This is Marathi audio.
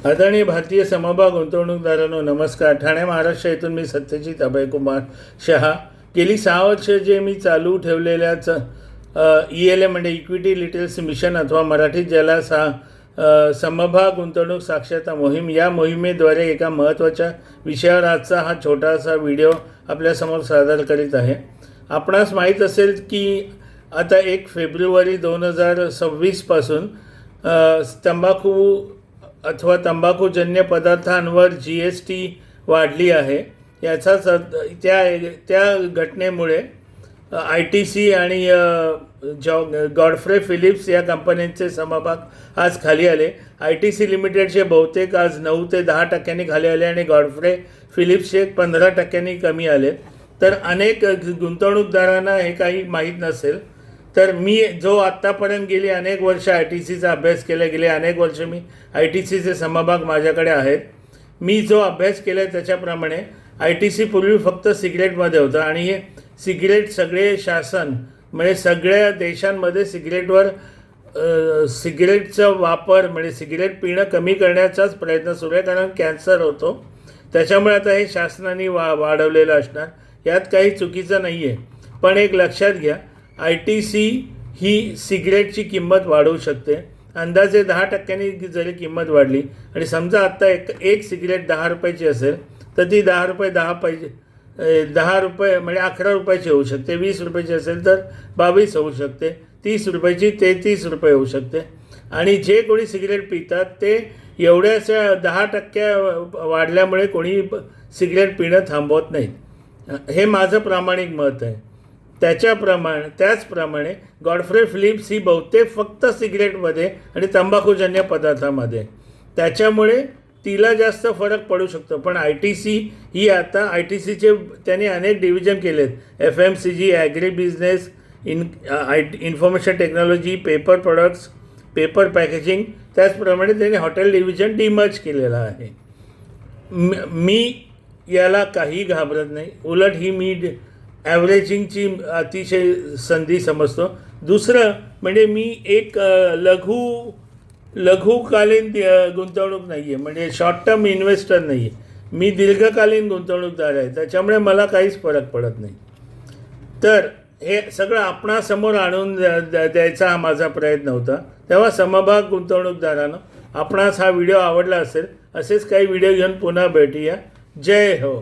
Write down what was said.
आदरणीय भारतीय समभाग गुंतवणूकदारांनो नमस्कार. ठाणे महाराष्ट्र येथून मी सत्यजित अभयकुमार शहा. गेली 6 वर्ष जे मी चालू ठेवलेल्याच ELM म्हणजे इक्विटी लिटरसी मिशन अथवा मराठीत ज्याला समभाग गुंतवणूक साक्षरता मोहीम, या मोहिमेद्वारे एका महत्त्वाच्या विषयावर आजचा हा छोटासा व्हिडिओ आपल्यासमोर सादर करीत आहे. आपणास माहीत असेल की आता 1 फेब्रुवारी 2026 पासून तंबाखू अथवा तंबाखूजन्य पदार्थांवर GST वाढली आहे. याचाच त्या घटनेमुळे ITC आणि गॉडफ्रे फिलिप्स या कंपन्यांचे समभाग आज खाली आले. ITC लिमिटेडचे बहुतेक आज 9 ते 10% खाली आले आणि गॉडफ्रे फिलिप्सचे 15% कमी आले. तर अनेक गुंतवणूकदारांना हे काही माहीत नसेल. तर मी जो आत्तापर्यंत गेली अनेक वर्ष ITCचा अभ्यास केला, गेले अनेक वर्ष मी ITCचे समभाग माझ्याकडे आहेत. मी जो अभ्यास केला आहे त्याच्याप्रमाणे ITC पूर्वी फक्त सिगरेटमध्ये होतं आणि हे सिगरेट सगळे शासन म्हणजे सगळ्या देशांमध्ये सिगरेटचा वापर म्हणजे सिगरेट पिणं कमी करण्याचाच प्रयत्न सुरू आहे, कारण कॅन्सर होतो. त्याच्यामुळे आता हे शासनाने वाढवलेलं असणार, यात काही चुकीचं नाही आहे. पण एक लक्षात घ्या, ITC ही सिगरेटची किंमत वाढवू शकते. अंदाजे 10% जरी किंमत वाढली आणि समजा आत्ता एक सिगरेट 10 रुपयाची असेल तर ती 10 रुपये म्हणजे 11 रुपयाची होऊ शकते. 20 रुपयाची असेल तर 22 होऊ शकते. 30 रुपयाची 33 रुपये होऊ शकते. आणि जे कोणी सिगरेट पितात ते एवढ्याशा 10% वाढल्यामुळे कोणी सिगरेट पिणं थांबवत नाहीत. हे माझं प्रामाणिक मत आहे. त्याचप्रमाणे गॉडफ्रे फिलिप्स ही बहुतेक फक्त सिगरेटमध्ये आणि तंबाखूजन्य पदार्थामध्ये, त्याच्यामुळे तिला जास्त फरक पडू शकतो. पण ITC ही आता ITCचे त्यांनी अनेक डिव्हिजन केलेत. FMCG, agri business, information technology, paper products, paper packaging, त्याचप्रमाणे त्यांनी हॉटेल डिव्हिजन डिमर्ज केलेला आहे. मी याला काही घाबरत नाही. उलट ही मी ॲव्हरेजिंगची अतिशय संधी समजतो. दुसरं म्हणजे मी एक लघुकालीन गुंतवणूक नाही आहे, म्हणजे शॉर्ट टर्म इन्व्हेस्टर नाही आहे. मी दीर्घकालीन गुंतवणूकदार आहे, त्याच्यामुळे मला काहीच फरक पडत नाही. तर हे सगळं आपणासमोर आणून द्यायचा हा माझा प्रयत्न होता. तेव्हा समभाग गुंतवणूकदारांनो, आपणास हा व्हिडिओ आवडला असेल, असेच काही व्हिडिओ घेऊन पुन्हा भेटूया. जय हो.